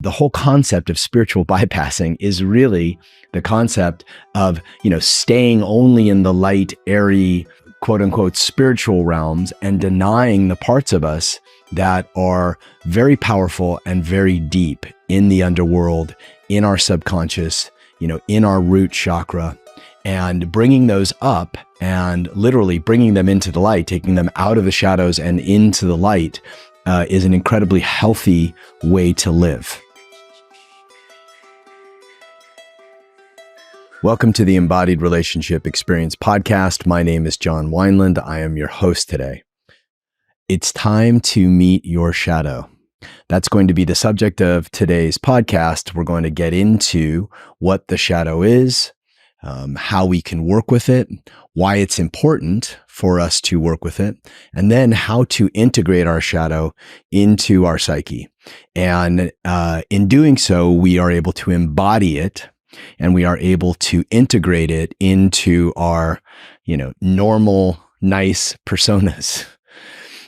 The whole concept of spiritual bypassing is really the concept of, staying only in the light, airy, quote unquote, spiritual realms and denying the parts of us that are very powerful and very deep in the underworld, in our subconscious, in our root chakra, and bringing those up and literally bringing them into the light, taking them out of the shadows and into the light is an incredibly healthy way to live. Welcome to the Embodied Relationship Experience podcast. My name is John Wineland. I am your host today. It's time to meet your shadow. That's going to be the subject of today's podcast. We're going to get into what the shadow is, how we can work with it, why it's important for us to work with it, and then how to integrate our shadow into our psyche. And in doing so, we are able to embody it, and we are able to integrate it into our, normal, nice personas.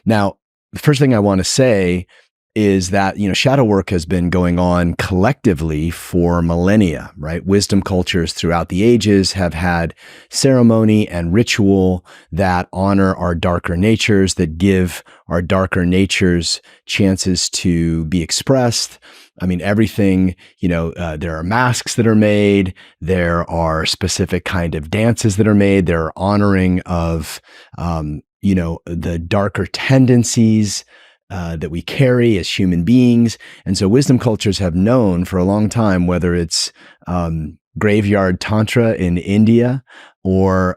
Now, the first thing I want to say is that, shadow work has been going on collectively for millennia, right? Wisdom cultures throughout the ages have had ceremony and ritual that honor our darker natures, that give our darker natures chances to be expressed. I mean, everything, there are masks that are made, there are specific kind of dances that are made, there are honoring of, the darker tendencies that we carry as human beings. And so wisdom cultures have known for a long time, whether it's graveyard tantra in India or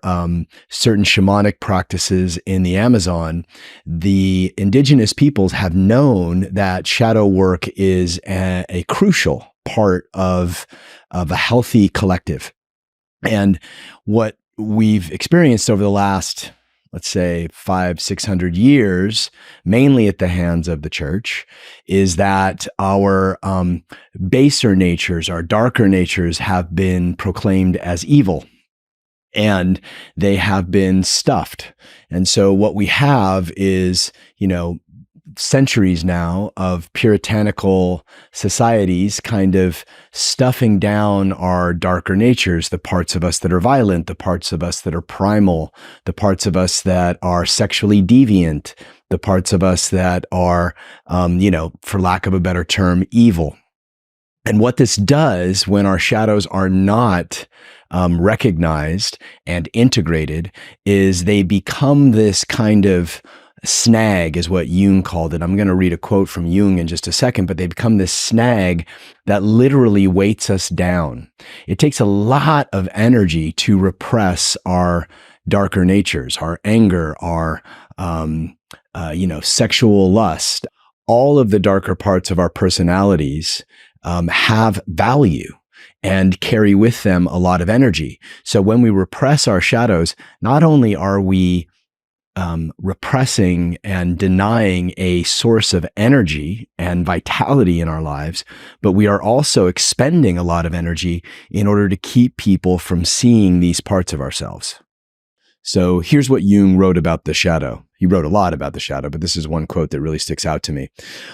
certain shamanic practices in the Amazon, the indigenous peoples have known that shadow work is a crucial part of a healthy collective. And what we've experienced over the last, let's say 500-600 years, mainly at the hands of the church, is that our baser natures, our darker natures have been proclaimed as evil, and they have been stuffed. And so what we have is, centuries now of puritanical societies kind of stuffing down our darker natures, the parts of us that are violent, the parts of us that are primal, the parts of us that are sexually deviant, the parts of us that are, for lack of a better term, evil. And what this does when our shadows are not recognized and integrated is they become this kind of snag, is what Jung called it. I'm going to read a quote from Jung in just a second, but they become this snag that literally weights us down. It takes a lot of energy to repress our darker natures, our anger, our, sexual lust. All of the darker parts of our personalities have value and carry with them a lot of energy. So when we repress our shadows, not only are we repressing and denying a source of energy and vitality in our lives, but we are also expending a lot of energy in order to keep people from seeing these parts of ourselves. So here's what Jung wrote about the shadow. He wrote a lot about the shadow, but this is one quote that really sticks out to me.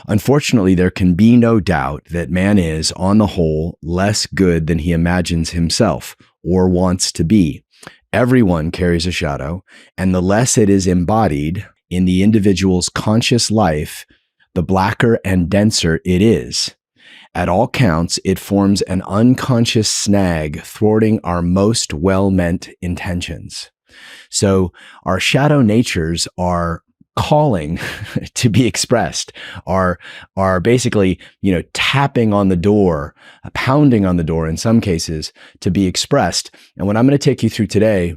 Unfortunately, there can be no doubt that man is, on the whole, less good than he imagines himself or wants to be. Everyone carries a shadow, and the less it is embodied in the individual's conscious life, the blacker and denser it is. At all counts, it forms an unconscious snag thwarting our most well-meant intentions. So our shadow natures are calling to be expressed, are basically, tapping on the door, pounding on the door in some cases to be expressed. And what I'm going to take you through today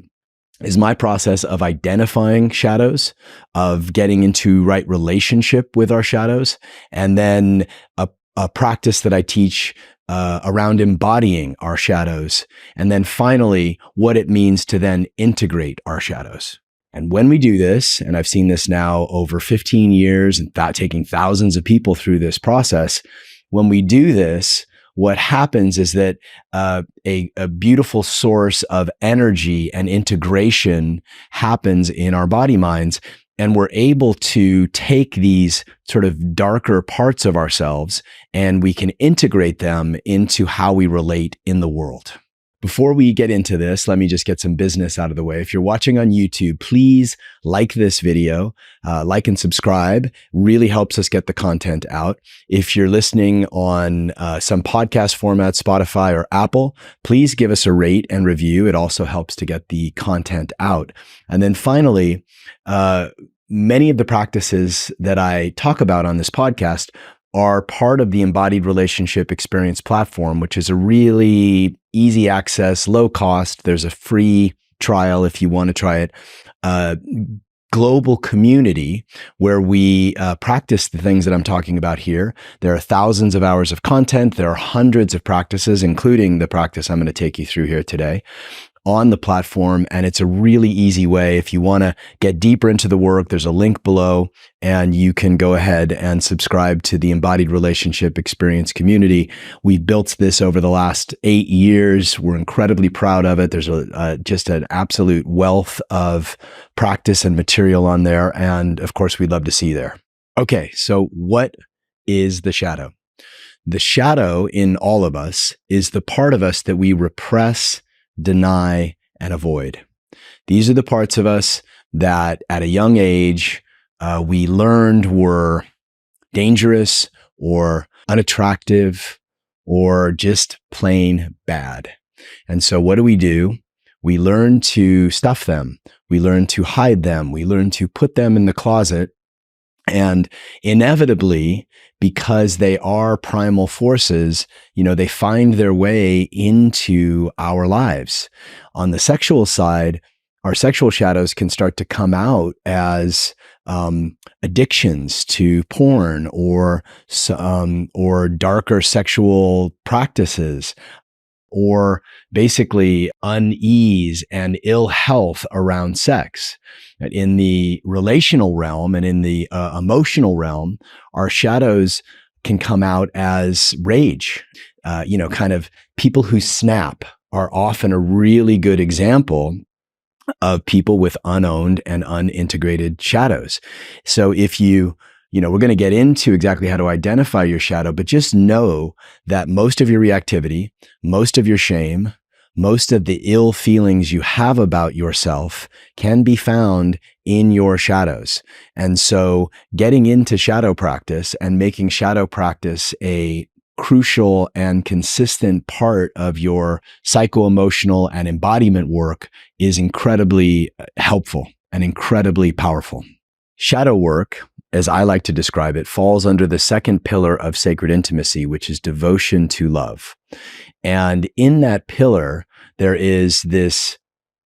is my process of identifying shadows, of getting into right relationship with our shadows, and then a practice that I teach around embodying our shadows, and then finally, what it means to then integrate our shadows. And when we do this, and I've seen this now over 15 years and taking thousands of people through this process, when we do this, what happens is that a beautiful source of energy and integration happens in our body minds. And we're able to take these sort of darker parts of ourselves and we can integrate them into how we relate in the world. Before we get into this, let me just get some business out of the way. If you're watching on YouTube, please like this video, like and subscribe. Really helps us get the content out. If you're listening on some podcast format, Spotify or Apple, please give us a rate and review. It also helps to get the content out. And then finally, many of the practices that I talk about on this podcast are part of the Embodied Relationship Experience platform, which is a really easy access, low cost. There's a free trial if you want to try it. Global community where we practice the things that I'm talking about here. There are thousands of hours of content. There are hundreds of practices, including the practice I'm going to take you through here today, on the platform. And it's a really easy way. If you want to get deeper into the work, there's a link below and you can go ahead and subscribe to the Embodied Relationship Experience community. We've built this over the last 8 years. We're incredibly proud of it. There's just an absolute wealth of practice and material on there. And of course, we'd love to see you there. Okay, so what is the shadow? The shadow in all of us is the part of us that we repress, deny, and avoid. These are the parts of us that at a young age, we learned were dangerous or unattractive or just plain bad. And so what do? We learn to stuff them. We learn to hide them. We learn to put them in the closet. And inevitably, because they are primal forces, they find their way into our lives. On the sexual side, our sexual shadows can start to come out as addictions to porn or darker sexual practices, or basically unease and ill health around sex. In the relational realm and in the emotional realm, our shadows can come out as rage. Kind of people who snap are often a really good example of people with unowned and unintegrated shadows. So if we're going to get into exactly how to identify your shadow, but just know that most of your reactivity, most of your shame, most of the ill feelings you have about yourself can be found in your shadows. And so getting into shadow practice and making shadow practice a crucial and consistent part of your psycho-emotional and embodiment work is incredibly helpful and incredibly powerful. Shadow work, as I like to describe it, falls under the second pillar of sacred intimacy, which is devotion to love. And in that pillar, there is this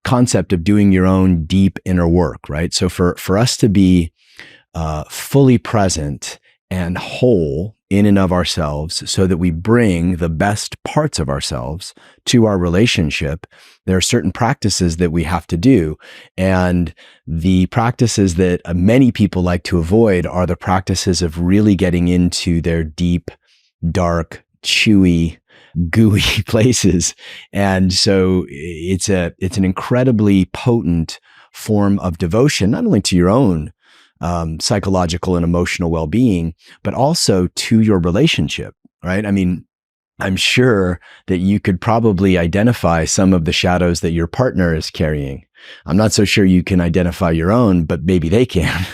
concept of doing your own deep inner work, right? So for us to be fully present and whole in and of ourselves so that we bring the best parts of ourselves to our relationship, there are certain practices that we have to do. And the practices that many people like to avoid are the practices of really getting into their deep, dark, chewy, gooey places. And so it's an incredibly potent form of devotion, not only to your own psychological and emotional well-being, but also to your relationship, right? I mean, I'm sure that you could probably identify some of the shadows that your partner is carrying. I'm not so sure you can identify your own, but maybe they can.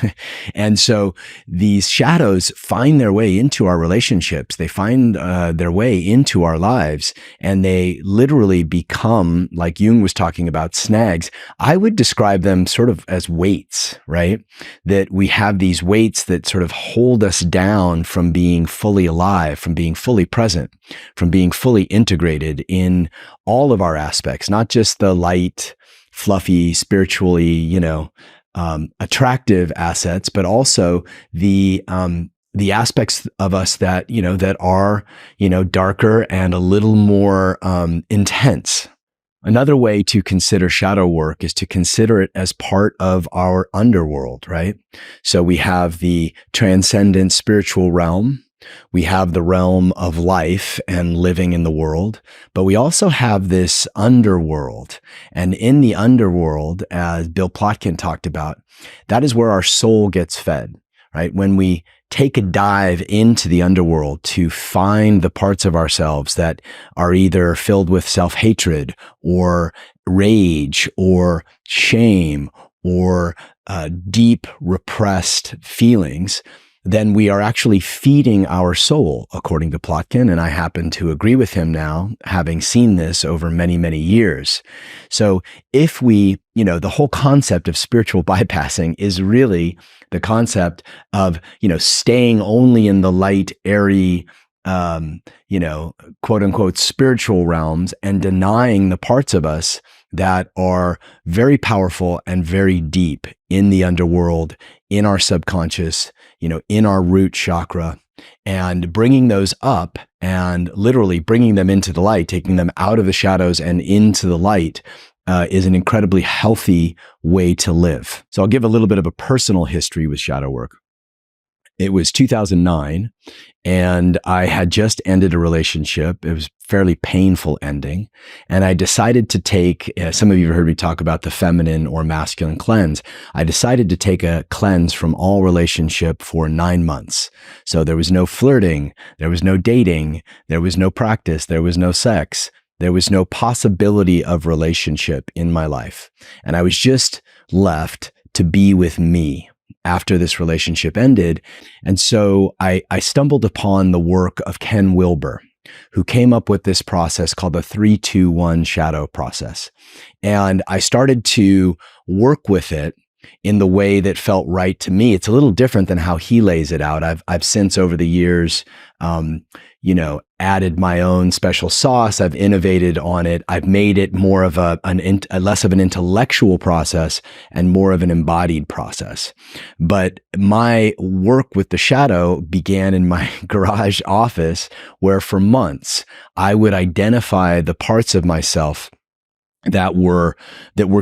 And so these shadows find their way into our relationships. They find their way into our lives, and they literally become, like Jung was talking about, snags. I would describe them sort of as weights, right? That we have these weights that sort of hold us down from being fully alive, from being fully present, from being fully integrated in all of our aspects, not just the light, fluffy, spiritually, attractive assets, but also the aspects of us that, that are, darker and a little more intense. Another way to consider shadow work is to consider it as part of our underworld, right? So we have the transcendent spiritual realm, We have the realm of life and living in the world, but we also have this underworld. And in the underworld, as Bill Plotkin talked about, that is where our soul gets fed, right? When we take a dive into the underworld to find the parts of ourselves that are either filled with self-hatred or rage or shame or deep repressed feelings, then we are actually feeding our soul, according to Plotkin. And I happen to agree with him now, having seen this over many, many years. So if we, the whole concept of spiritual bypassing is really the concept of, staying only in the light, airy, quote unquote, spiritual realms and denying the parts of us that are very powerful and very deep in the underworld, in our subconscious, in our root chakra, and bringing those up and literally bringing them into the light, taking them out of the shadows and into the light is an incredibly healthy way to live. So I'll give a little bit of a personal history with shadow work. It was 2009, and I had just ended a relationship. It was a fairly painful ending. And I decided to take, some of you have heard me talk about the feminine or masculine cleanse. I decided to take a cleanse from all relationship for 9 months. So there was no flirting, there was no dating, there was no practice, there was no sex, there was no possibility of relationship in my life. And I was just left to be with me after this relationship ended. And so I stumbled upon the work of Ken Wilber, who came up with this process called the 3-2-1 shadow process. And I started to work with it in the way that felt right to me. It's a little different than how he lays it out. I've since over the years, added my own special sauce. I've innovated on it. I've made it more of a less of an intellectual process and more of an embodied process. But my work with the shadow began in my garage office, where for months I would identify the parts of myself that were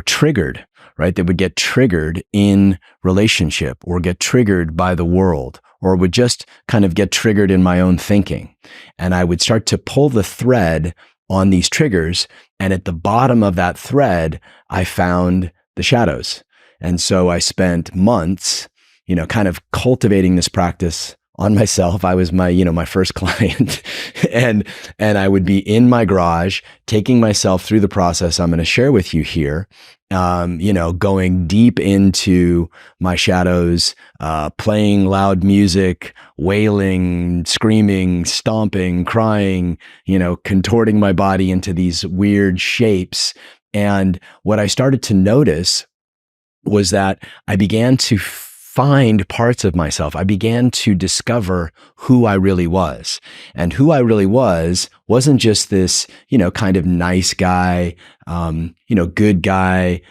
triggered, right? That would get triggered in relationship or get triggered by the world, or would just kind of get triggered in my own thinking. And I would start to pull the thread on these triggers. And at the bottom of that thread, I found the shadows. And so I spent months, kind of cultivating this practice on myself. I was my first client and I would be in my garage, taking myself through the process I'm going to share with you here. Going deep into my shadows, playing loud music, wailing, screaming, stomping, crying, contorting my body into these weird shapes. And what I started to notice was that I began to find parts of myself. I began to discover who I really was. And who I really wasn't just this, kind of nice guy, good guy,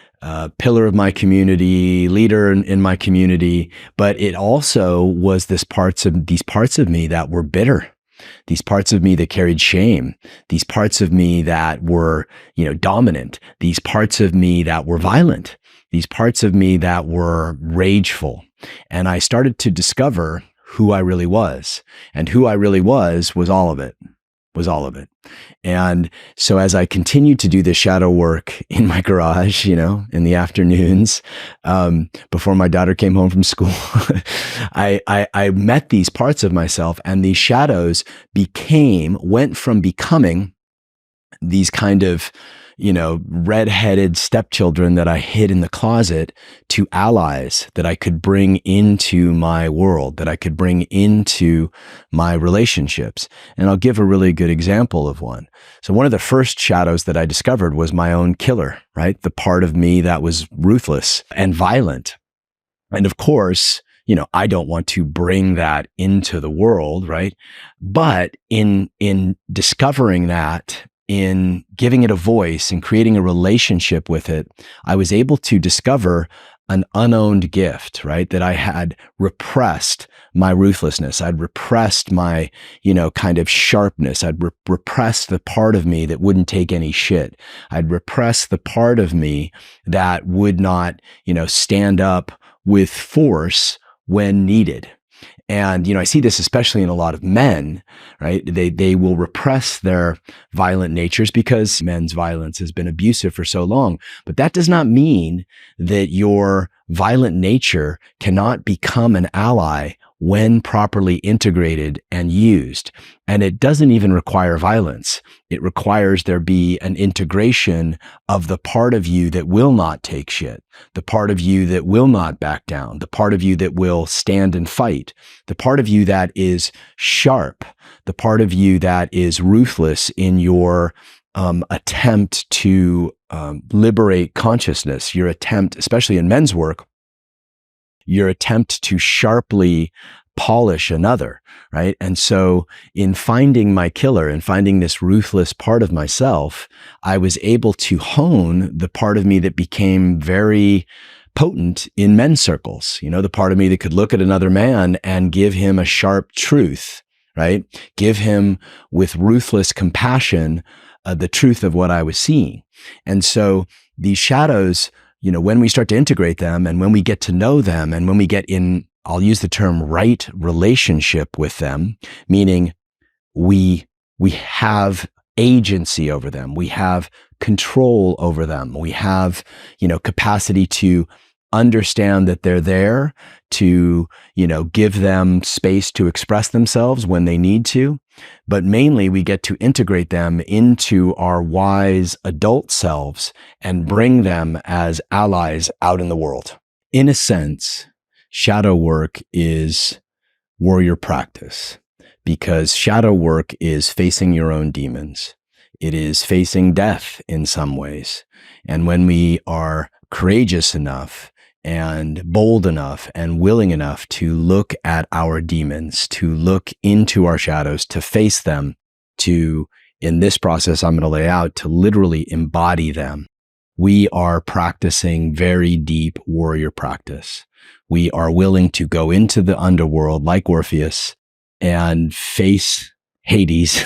pillar of my community, leader in my community, but it also was these parts of me that were bitter. These parts of me that carried shame, these parts of me that were, dominant, these parts of me that were violent, these parts of me that were rageful. And I started to discover who I really was. And who I really was all of it. And so as I continued to do this shadow work in my garage, in the afternoons, before my daughter came home from school, I met these parts of myself, and these shadows went from becoming these kind of, red-headed stepchildren that I hid in the closet to allies that I could bring into my world, that I could bring into my relationships. And I'll give a really good example of one. So one of the first shadows that I discovered was my own killer, right? The part of me that was ruthless and violent. And of course, I don't want to bring that into the world, right? But in discovering that, in giving it a voice and creating a relationship with it, I was able to discover an unowned gift, right? That I had repressed my ruthlessness. I'd repressed my, kind of sharpness. I'd repressed the part of me that wouldn't take any shit. I'd repressed the part of me that would not, stand up with force when needed. And, I see this especially in a lot of men, right? They will repress their violent natures because men's violence has been abusive for so long. But that does not mean that your violent nature cannot become an ally when properly integrated and used. And it doesn't even require violence. It requires there be an integration of the part of you that will not take shit, the part of you that will not back down, the part of you that will stand and fight, the part of you that is sharp, the part of you that is ruthless in your attempt to liberate consciousness, your attempt, especially in men's work, your attempt to sharply polish another, right? And so in finding my killer and finding this ruthless part of myself, I was able to hone the part of me that became very potent in men's circles, the part of me that could look at another man and give him a sharp truth, right? Give him with ruthless compassion the truth of what I was seeing. And so these shadows, when we start to integrate them and when we get to know them and when we get in, I'll use the term right relationship with them, meaning we have agency over them. We have control over them. We have, capacity to understand that they're there, to, give them space to express themselves when they need to. But mainly we get to integrate them into our wise adult selves and bring them as allies out in the world. In a sense, shadow work is warrior practice because shadow work is facing your own demons. It is facing death in some ways. And when we are courageous enough and bold enough and willing enough to look at our demons, to look into our shadows, to face them, to, in this process I'm going to lay out, to literally embody them, we are practicing very deep warrior practice. We are willing to go into the underworld like Orpheus and face Hades,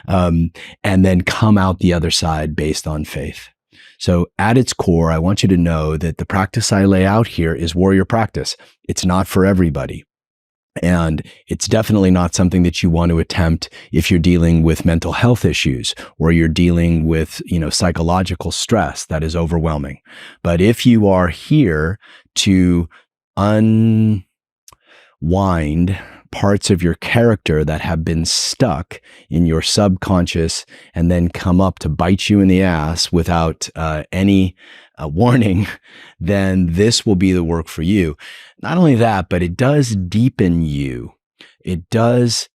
and then come out the other side based on faith. So at its core, I want you to know that the practice I lay out here is warrior practice. It's not for everybody. And it's definitely not something that you want to attempt if you're dealing with mental health issues or you're dealing with, psychological stress that is overwhelming. But if you are here to unwind parts of your character that have been stuck in your subconscious and then come up to bite you in the ass without any warning, then this will be the work for you. Not only that, but it does deepen you.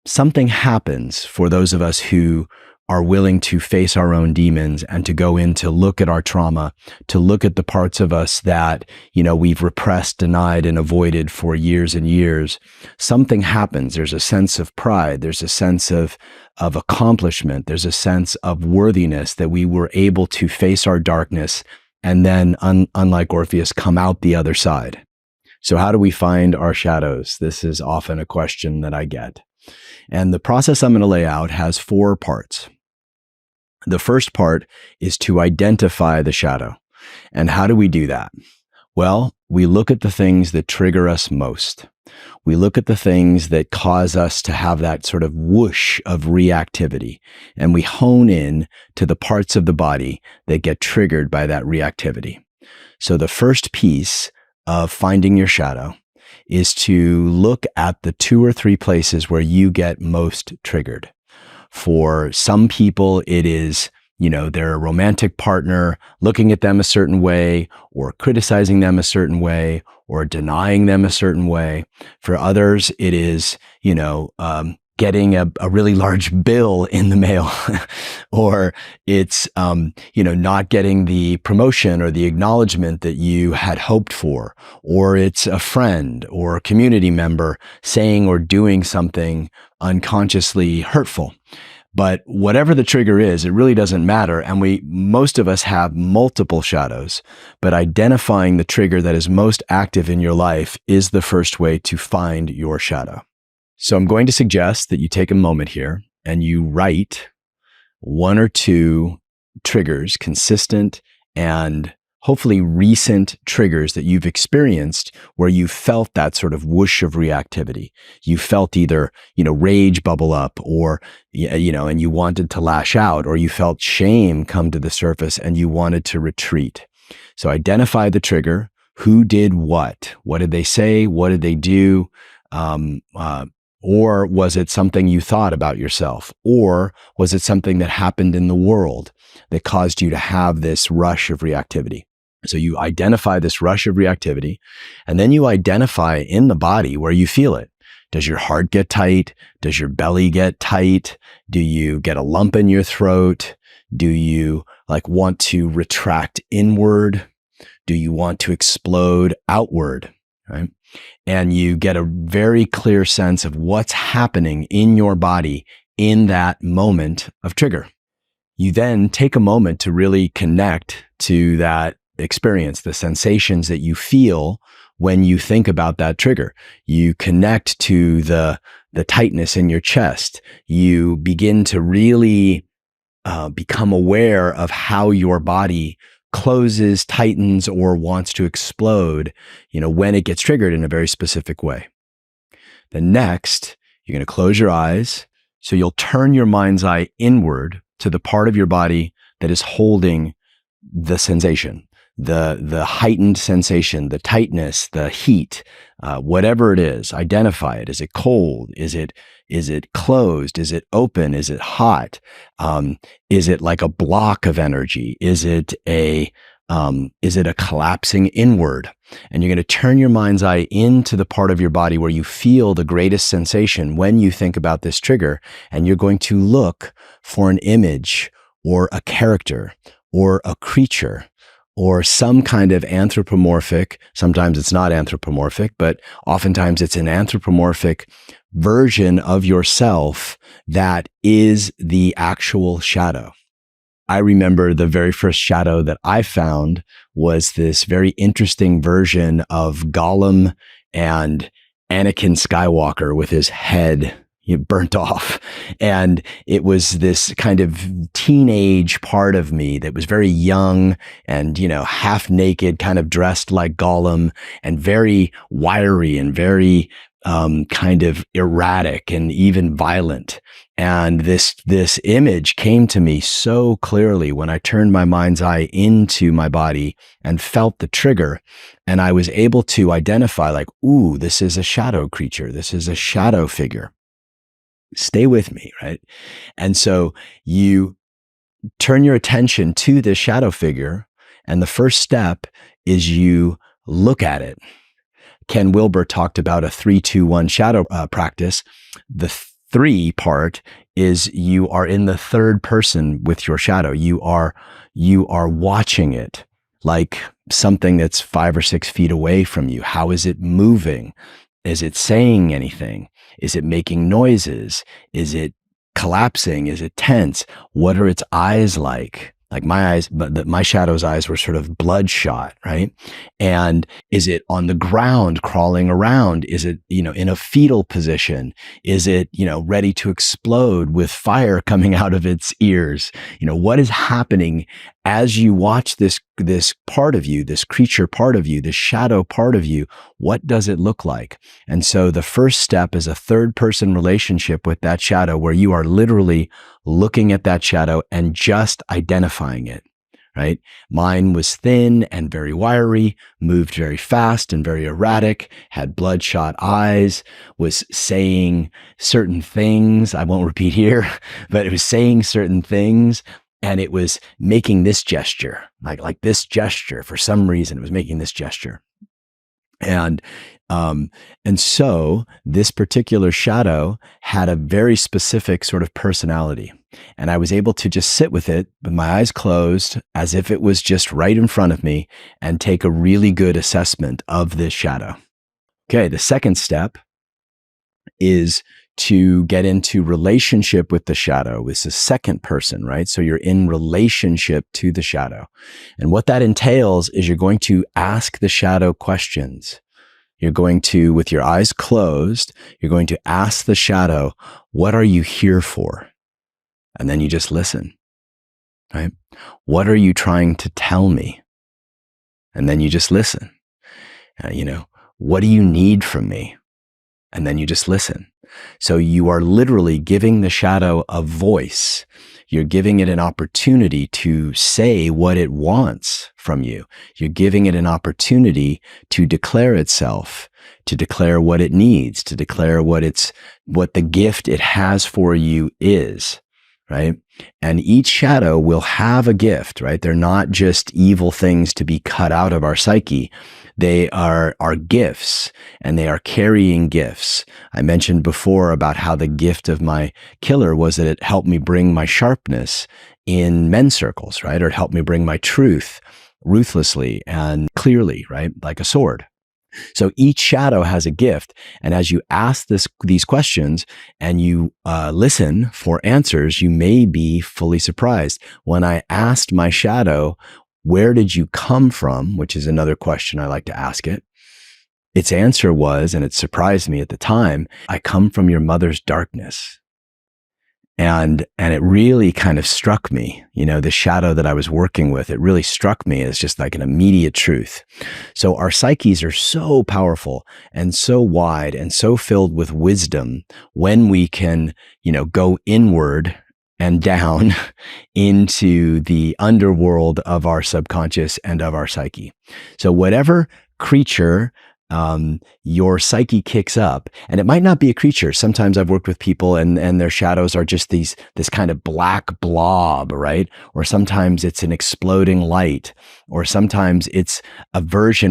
Something happens for those of us who are willing to face our own demons and to go in to look at our trauma, to look at the parts of us that, we've repressed, denied, and avoided for years and years. Something happens. There's a sense of pride. There's a sense of accomplishment. There's a sense of worthiness that we were able to face our darkness and then, unlike Orpheus, come out the other side. So how do we find our shadows? This is often a question that I get. And the process I'm going to lay out has 4 parts. The first part is to identify the shadow. And how do we do that? Well, we look at the things that trigger us most. We look at the things that cause us to have that sort of whoosh of reactivity. And we hone in to the parts of the body that get triggered by that reactivity. So the first piece of finding your shadow is to look at the 2 or 3 places where you get most triggered. For some people, it is, their romantic partner looking at them a certain way or criticizing them a certain way or denying them a certain way. For others, it is, getting a really large bill in the mail or it's, not getting the promotion or the acknowledgement that you had hoped for, or it's a friend or a community member saying or doing something unconsciously hurtful. But whatever the trigger is, it really doesn't matter. And most of us have multiple shadows, but identifying the trigger that is most active in your life is the first way to find your shadow. So I'm going to suggest that you take a moment here and you write 1 or 2 triggers, consistent and hopefully recent triggers that you've experienced where you felt that sort of whoosh of reactivity. You felt either, rage bubble up, or, and you wanted to lash out, or you felt shame come to the surface and you wanted to retreat. So identify the trigger. Who did what? What did they say? What did they do? Or was it something you thought about yourself? Or was it something that happened in the world that caused you to have this rush of reactivity? So you identify this rush of reactivity, and then you identify in the body where you feel it. Does your heart get tight? Does your belly get tight? Do you get a lump in your throat? Do you want to retract inward? Do you want to explode outward? Right? And you get a very clear sense of what's happening in your body in that moment of trigger. You then take a moment to really connect to that experience, the sensations that you feel when you think about that trigger. You connect to the tightness in your chest. You begin to really become aware of how your body closes, tightens, or wants to explode, when it gets triggered in a very specific way. Then next, you're going to close your eyes. So you'll turn your mind's eye inward to the part of your body that is holding the sensation, the heightened sensation, the tightness, the heat, whatever it is. Identify it. Is it cold? Is it closed? Is it open? Is it hot? Is it like a block of energy? Is it a collapsing inward? And you're going to turn your mind's eye into the part of your body where you feel the greatest sensation when you think about this trigger. And you're going to look for an image or a character or a creature or some kind of anthropomorphic. Sometimes it's not anthropomorphic, but oftentimes it's an anthropomorphic version of yourself that is the actual shadow. I remember the very first shadow that I found was this very interesting version of Gollum and Anakin Skywalker with his head burnt off. And it was this kind of teenage part of me that was very young and, half naked, kind of dressed like Gollum and very wiry and very kind of erratic and even violent. And this image came to me so clearly when I turned my mind's eye into my body and felt the trigger. And I was able to identify ooh, this is a shadow creature. This is a shadow figure. Stay with me, right? And so you turn your attention to this shadow figure. And the first step is you look at it. Ken Wilber talked about a 3-2-1 shadow practice. The 3 part is you are in the third person with your shadow. You are watching it like something that's 5 or 6 feet away from you. How is it moving? Is it saying anything? Is it making noises? Is it collapsing? Is it tense? What are its eyes like? Like my eyes, but my shadow's eyes were sort of bloodshot, right? And is it on the ground crawling around? Is it, in a fetal position? Is it, ready to explode with fire coming out of its ears? What is happening as you watch this part of you, this creature part of you, this shadow part of you? What does it look like? And so the first step is a third person relationship with that shadow where you are literally looking at that shadow and just identifying it, right? Mine was thin and very wiry, moved very fast and very erratic, had bloodshot eyes, was saying certain things. I won't repeat here, but it was saying certain things. And it was making this gesture, like this gesture. For some reason, it was making this gesture. And so this particular shadow had a very specific sort of personality. And I was able to just sit with it with my eyes closed as if it was just right in front of me and take a really good assessment of this shadow. Okay, the second step is to get into relationship with the shadow. It's the second person, right? So you're in relationship to the shadow. And what that entails is you're going to ask the shadow questions. You're going to, with your eyes closed, you're going to ask the shadow, what are you here for? And then you just listen, right? What are you trying to tell me? And then you just listen. What do you need from me? And then you just listen. So you are literally giving the shadow a voice. You're giving it an opportunity to say what it wants from you. You're giving it an opportunity to declare itself, to declare what it needs, to declare what the gift it has for you is, right? And each shadow will have a gift, right? They're not just evil things to be cut out of our psyche. They are gifts, and they are carrying gifts. I mentioned before about how the gift of my killer was that it helped me bring my sharpness in men's circles, right? Or it helped me bring my truth ruthlessly and clearly, right? Like a sword. So each shadow has a gift. And as you ask these questions and you listen for answers, you may be fully surprised. When I asked my shadow, where did you come from? Which is another question I like to ask it. Its answer was, and it surprised me at the time, I come from your mother's darkness. And it really kind of struck me, the shadow that I was working with, it really struck me as just like an immediate truth. So our psyches are so powerful and so wide and so filled with wisdom when we can, go inward and down into the underworld of our subconscious and of our psyche. So whatever creature your psyche kicks up, and it might not be a creature. Sometimes I've worked with people and their shadows are just this kind of black blob, right? Or sometimes it's an exploding light, or sometimes it's a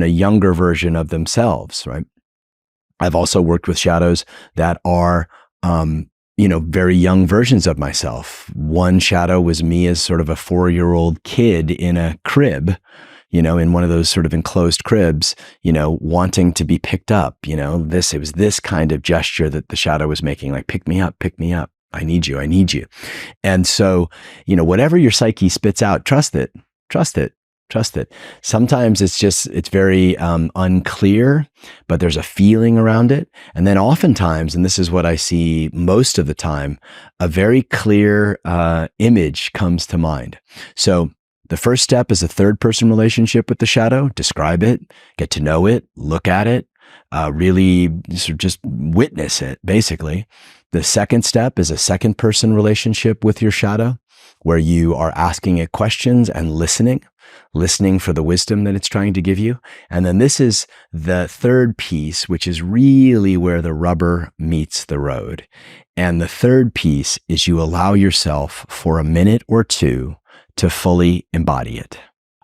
younger version of themselves, right? I've also worked with shadows that are, very young versions of myself. One shadow was me as sort of a 4-year-old kid in a crib, in one of those sort of enclosed cribs, wanting to be picked up, it was this kind of gesture that the shadow was making, like, pick me up, I need you. And so, whatever your psyche spits out, trust it. Sometimes it's very unclear, but there's a feeling around it. And then oftentimes, and this is what I see most of the time, a very clear image comes to mind. So the first step is a third-person relationship with the shadow. Describe it, get to know it, look at it, really sort of just witness it, basically. The second step is a second-person relationship with your shadow, where you are asking it questions and listening for the wisdom that it's trying to give you. And then this is the third piece, which is really where the rubber meets the road. And the third piece is you allow yourself for a minute or two to fully embody it.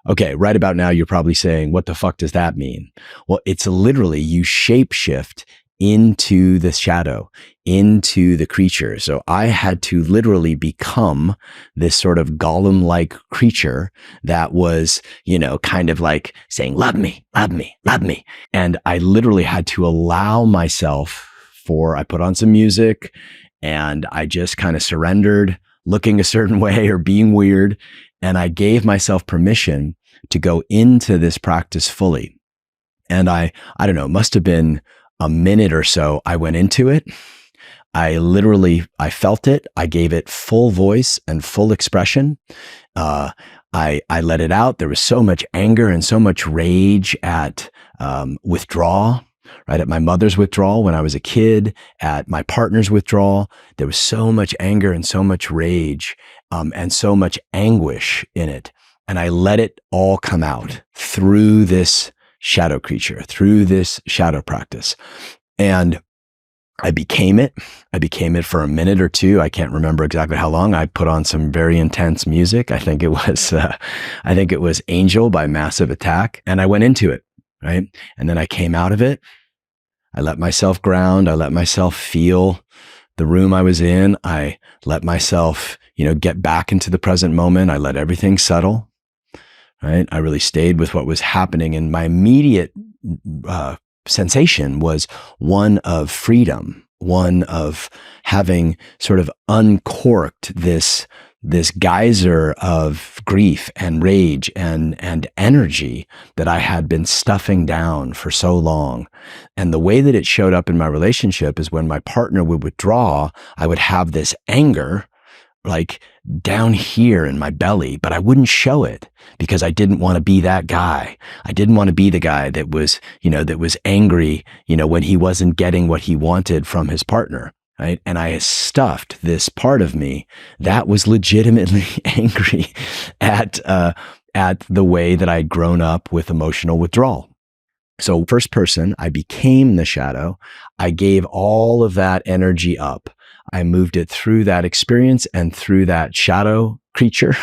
Okay, right about now, you're probably saying, what the fuck does that mean? Well, it's literally you shapeshift into the shadow, into the creature. So I had to literally become this sort of golem-like creature that was, kind of like saying, love me, love me, love me. And I literally had to allow myself I put on some music and I just kind of surrendered, looking a certain way or being weird. And I gave myself permission to go into this practice fully. And I don't know, it must have been a minute or so. I went into it. I felt it. I gave it full voice and full expression. I let it out. There was so much anger and so much rage at withdrawal, right? At my mother's withdrawal when I was a kid, at my partner's withdrawal. There was so much anger and so much rage and so much anguish in it. And I let it all come out through this shadow creature, through this shadow practice. And I became it. I became it for a minute or two. I can't remember exactly how long. I put on some very intense music. I think it was Angel by Massive Attack. And I went into it, right? And then I came out of it. I let myself ground. I let myself feel the room I was in. I let myself, get back into the present moment. I let everything settle, right? I really stayed with what was happening. And my immediate sensation was one of freedom, one of having sort of uncorked this geyser of grief and rage and energy that I had been stuffing down for so long. And the way that it showed up in my relationship is when my partner would withdraw, I would have this anger like down here in my belly, but I wouldn't show it because I didn't want to be that guy. I didn't want to be the guy that was, that was angry, when he wasn't getting what he wanted from his partner. Right. And I stuffed this part of me that was legitimately angry at the way that I'd grown up with emotional withdrawal. So first person, I became the shadow. I gave all of that energy up. I moved it through that experience and through that shadow creature.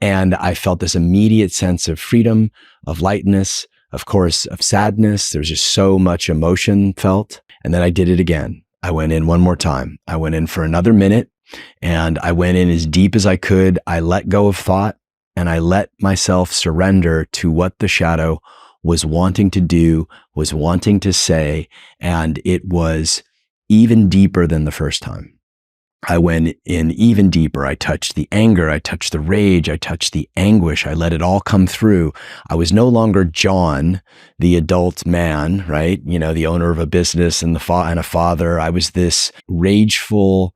And I felt this immediate sense of freedom, of lightness, of course, of sadness. There's just so much emotion felt. And then I did it again. I went in one more time. I went in for another minute and I went in as deep as I could. I let go of thought and I let myself surrender to what the shadow was wanting to do, was wanting to say, and it was even deeper than the first time. I went in even deeper. I touched the anger. I touched the rage. I touched the anguish. I let it all come through. I was no longer John, the adult man, right? The owner of a business and a father. I was this rageful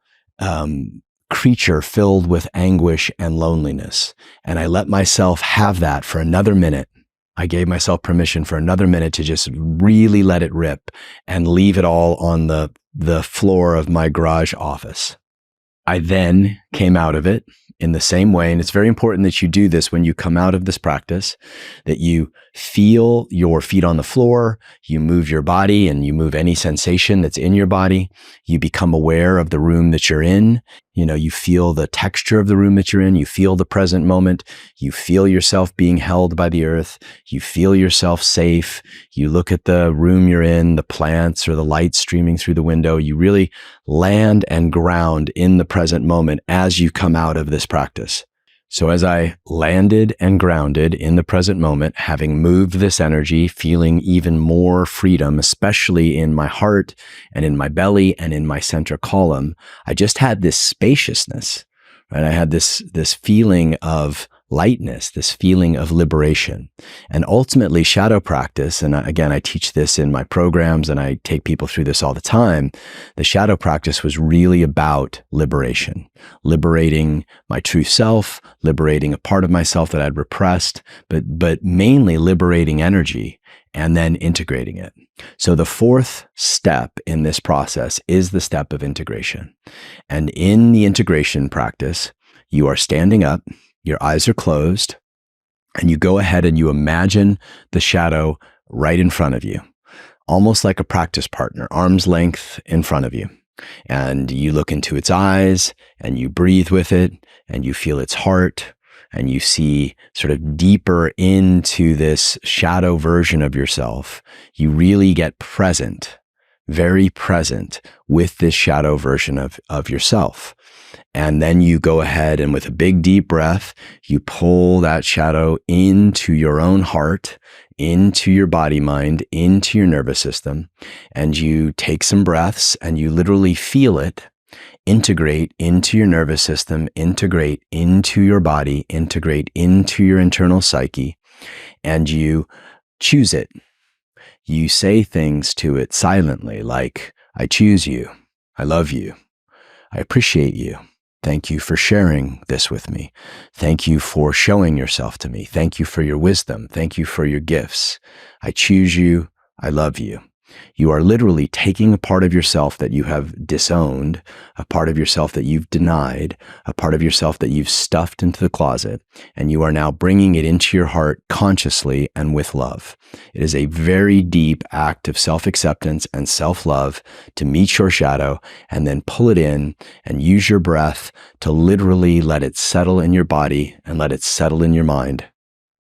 creature filled with anguish and loneliness. And I let myself have that for another minute. I gave myself permission for another minute to just really let it rip and leave it all on the floor of my garage office. I then came out of it in the same way. And it's very important that you do this when you come out of this practice, that you feel your feet on the floor, you move your body and you move any sensation that's in your body. You become aware of the room that you're in. You feel the texture of the room that you're in. You feel the present moment. You feel yourself being held by the earth. You feel yourself safe. You look at the room you're in, the plants or the light streaming through the window. You really land and ground in the present moment as you come out of this practice. So as I landed and grounded in the present moment, having moved this energy, feeling even more freedom, especially in my heart and in my belly and in my central column, I just had this spaciousness, right? I had this feeling of lightness, this feeling of liberation. And ultimately, shadow practice, and again, I teach this in my programs and I take people through this all the time, the shadow practice was really about liberation, liberating my true self, liberating a part of myself that I'd repressed, but mainly liberating energy and then integrating it. So the fourth step in this process is the step of integration. And in the integration practice, you are standing up, your eyes are closed, and you go ahead and you imagine the shadow right in front of you, almost like a practice partner, arm's length in front of you. And you look into its eyes and you breathe with it and you feel its heart and you see sort of deeper into this shadow version of yourself. You really get present, very present with this shadow version of yourself. And then you go ahead and with a big deep breath, you pull that shadow into your own heart, into your body mind, into your nervous system. And you take some breaths and you literally feel it integrate into your nervous system, integrate into your body, integrate into your internal psyche. And you choose it. You say things to it silently like, I choose you. I love you. I appreciate you. Thank you for sharing this with me. Thank you for showing yourself to me. Thank you for your wisdom. Thank you for your gifts. I choose you. I love you. You are literally taking a part of yourself that you have disowned, a part of yourself that you've denied, a part of yourself that you've stuffed into the closet, and you are now bringing it into your heart consciously and with love. It is a very deep act of self-acceptance and self-love to meet your shadow and then pull it in and use your breath to literally let it settle in your body and let it settle in your mind.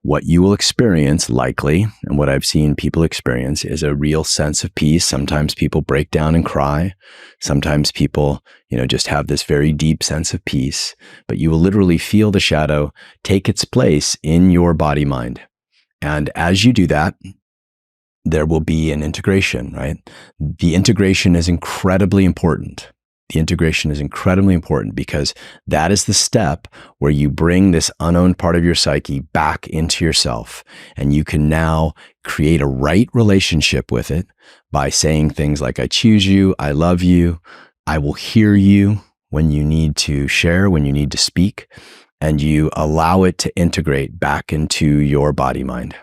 What you will experience likely, and what I've seen people experience, is a real sense of peace. Sometimes people break down and cry. Sometimes people, just have this very deep sense of peace, but you will literally feel the shadow take its place in your body mind. And as you do that, there will be an integration, right? The integration is incredibly important. The integration is incredibly important because that is the step where you bring this unowned part of your psyche back into yourself. And you can now create a right relationship with it by saying things like, I choose you, I love you, I will hear you, when you need to share, when you need to speak, and you allow it to integrate back into your body mind.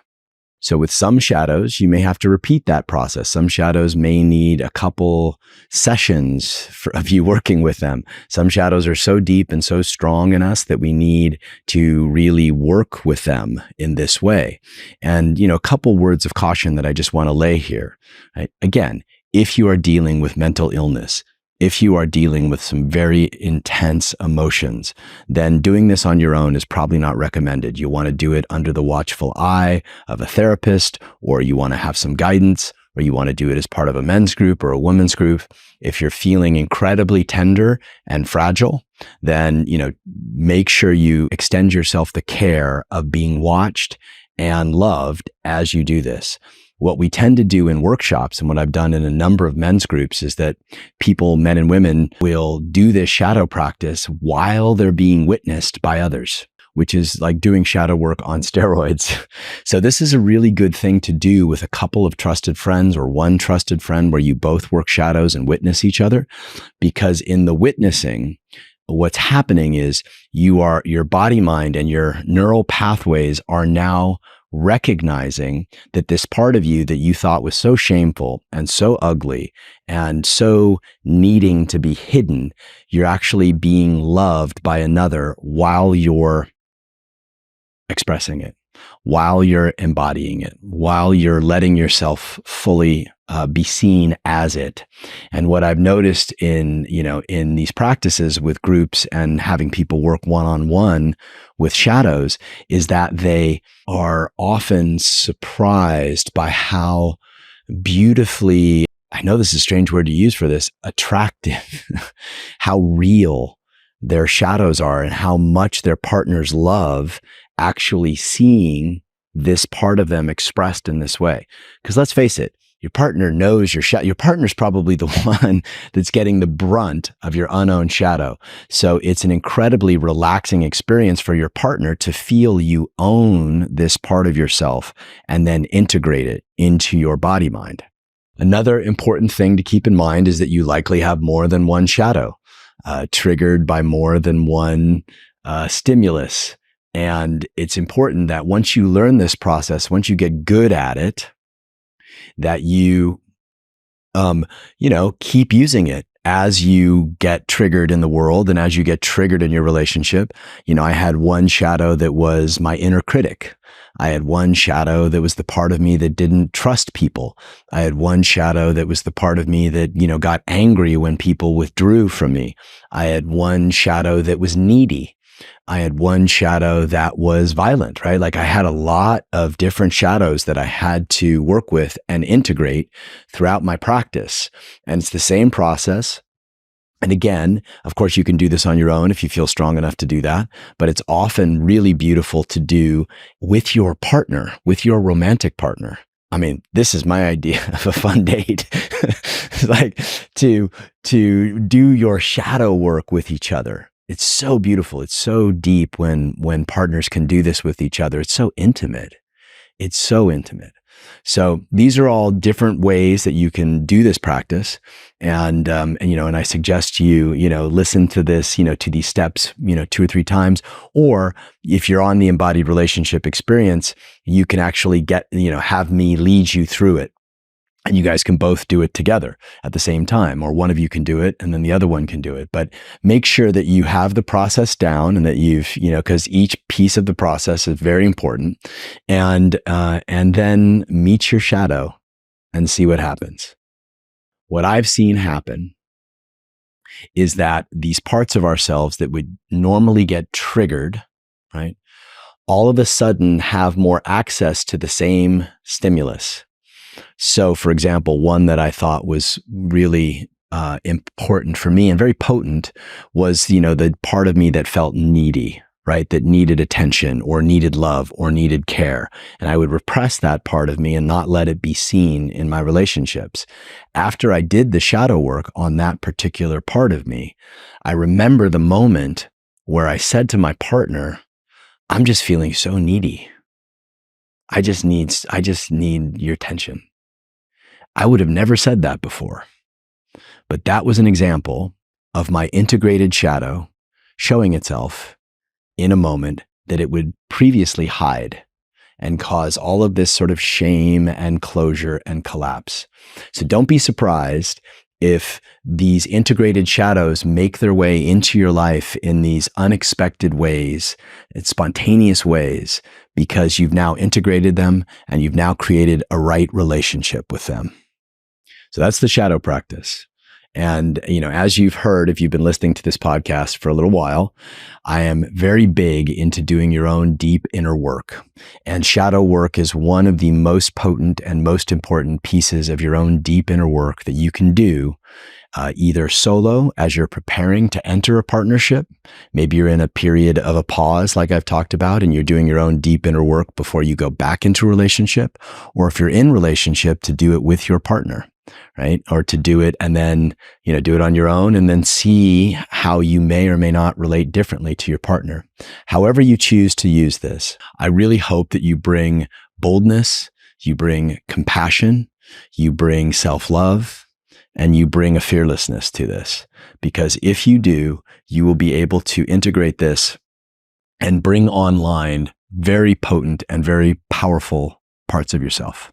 So with some shadows, you may have to repeat that process. Some shadows may need a couple sessions of you working with them. Some shadows are so deep and so strong in us that we need to really work with them in this way. And, a couple words of caution that I just want to lay here. Right? Again, if you are dealing with mental illness, if you are dealing with some very intense emotions, then doing this on your own is probably not recommended. You want to do it under the watchful eye of a therapist, or you want to have some guidance, or you want to do it as part of a men's group or a women's group. If you're feeling incredibly tender and fragile, then, make sure you extend yourself the care of being watched and loved as you do this. What we tend to do in workshops, and what I've done in a number of men's groups, is that people, men and women, will do this shadow practice while they're being witnessed by others, which is like doing shadow work on steroids. So this is a really good thing to do with a couple of trusted friends or one trusted friend where you both work shadows and witness each other. Because in the witnessing, what's happening is your body, mind, and your neural pathways are now recognizing that this part of you that you thought was so shameful and so ugly and so needing to be hidden, you're actually being loved by another while you're expressing it, while you're embodying it, while you're letting yourself fully be seen as it. And what I've noticed in these practices with groups and having people work one-on-one with shadows is that they are often surprised by how beautifully, I know this is a strange word to use for this, attractive, how real their shadows are and how much their partners love actually seeing this part of them expressed in this way. Because let's face it, your partner knows your shadow. Your partner's probably the one that's getting the brunt of your unowned shadow. So it's an incredibly relaxing experience for your partner to feel you own this part of yourself and then integrate it into your body mind. Another important thing to keep in mind is that you likely have more than one shadow, triggered by more than one stimulus. And it's important that once you learn this process, once you get good at it, that you, keep using it as you get triggered in the world and as you get triggered in your relationship. I had one shadow that was my inner critic. I had one shadow that was the part of me that didn't trust people. I had one shadow that was the part of me that, got angry when people withdrew from me. I had one shadow that was needy. I had one shadow that was violent, right? Like I had a lot of different shadows that I had to work with and integrate throughout my practice. And it's the same process. And again, of course, you can do this on your own if you feel strong enough to do that, but it's often really beautiful to do with your partner, with your romantic partner. I mean, this is my idea of a fun date. Like to do your shadow work with each other. It's so beautiful. It's so deep when partners can do this with each other. It's so intimate. It's so intimate. So these are all different ways that you can do this practice. And I suggest you listen to this, to these steps, 2 or 3 times. Or if you're on the embodied relationship experience, you can actually have me lead you through it. And you guys can both do it together at the same time, or one of you can do it and then the other one can do it. But make sure that you have the process down and that you've, because each piece of the process is very important. And then meet your shadow and see what happens. What I've seen happen is that these parts of ourselves that would normally get triggered, right, all of a sudden have more access to the same stimulus. So, for example, one that I thought was really important for me and very potent was, the part of me that felt needy, right? That needed attention or needed love or needed care. And I would repress that part of me and not let it be seen in my relationships. After I did the shadow work on that particular part of me, I remember the moment where I said to my partner, I'm just feeling so needy. I just need your attention. I would have never said that before, but that was an example of my integrated shadow showing itself in a moment that it would previously hide and cause all of this sort of shame and closure and collapse. So don't be surprised if these integrated shadows make their way into your life in these unexpected ways, in spontaneous ways, because you've now integrated them and you've now created a right relationship with them. So that's the shadow practice. And, as you've heard, if you've been listening to this podcast for a little while, I am very big into doing your own deep inner work. And shadow work is one of the most potent and most important pieces of your own deep inner work that you can do, either solo as you're preparing to enter a partnership. Maybe you're in a period of a pause, like I've talked about, and you're doing your own deep inner work before you go back into a relationship. Or if you're in relationship, to do it with your partner. Right? Or to do it and then, do it on your own and then see how you may or may not relate differently to your partner. However you choose to use this, I really hope that you bring boldness, you bring compassion, you bring self-love, and you bring a fearlessness to this. Because if you do, you will be able to integrate this and bring online very potent and very powerful parts of yourself.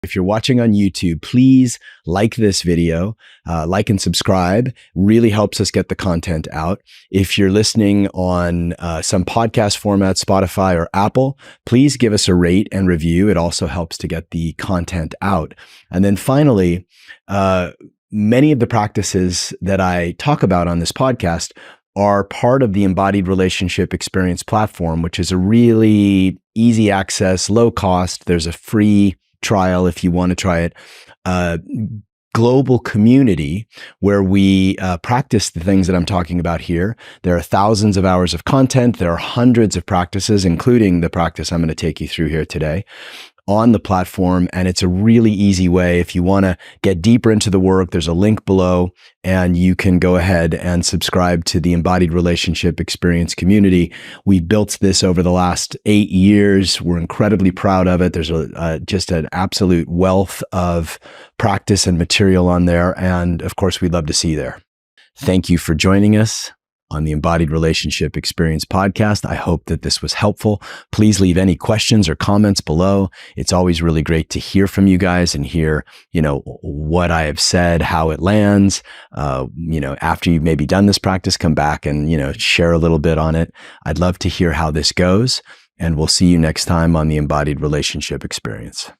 If you're watching on YouTube, please like this video, like and subscribe. Really helps us get the content out. If you're listening on some podcast format, Spotify or Apple, please give us a rate and review. It also helps to get the content out. And then finally, many of the practices that I talk about on this podcast are part of the Embodied Relationship Experience platform, which is a really easy access, low cost. There's a free trial if you want to try it, global community where we practice the things that I'm talking about here. There are thousands of hours of content. There are hundreds of practices, including the practice I'm going to take you through here today, on the platform. And it's a really easy way. If you want to get deeper into the work, there's a link below and you can go ahead and subscribe to the Embodied Relationship Experience community. We've built this over the last 8 years. We're incredibly proud of it. There's just an absolute wealth of practice and material on there. And of course, we'd love to see you there. Thank you for joining us on the Embodied Relationship Experience podcast. I hope that this was helpful. Please leave any questions or comments below. It's always really great to hear from you guys and hear, what I have said, how it lands. After you've maybe done this practice, come back and, share a little bit on it. I'd love to hear how this goes, and we'll see you next time on the Embodied Relationship Experience.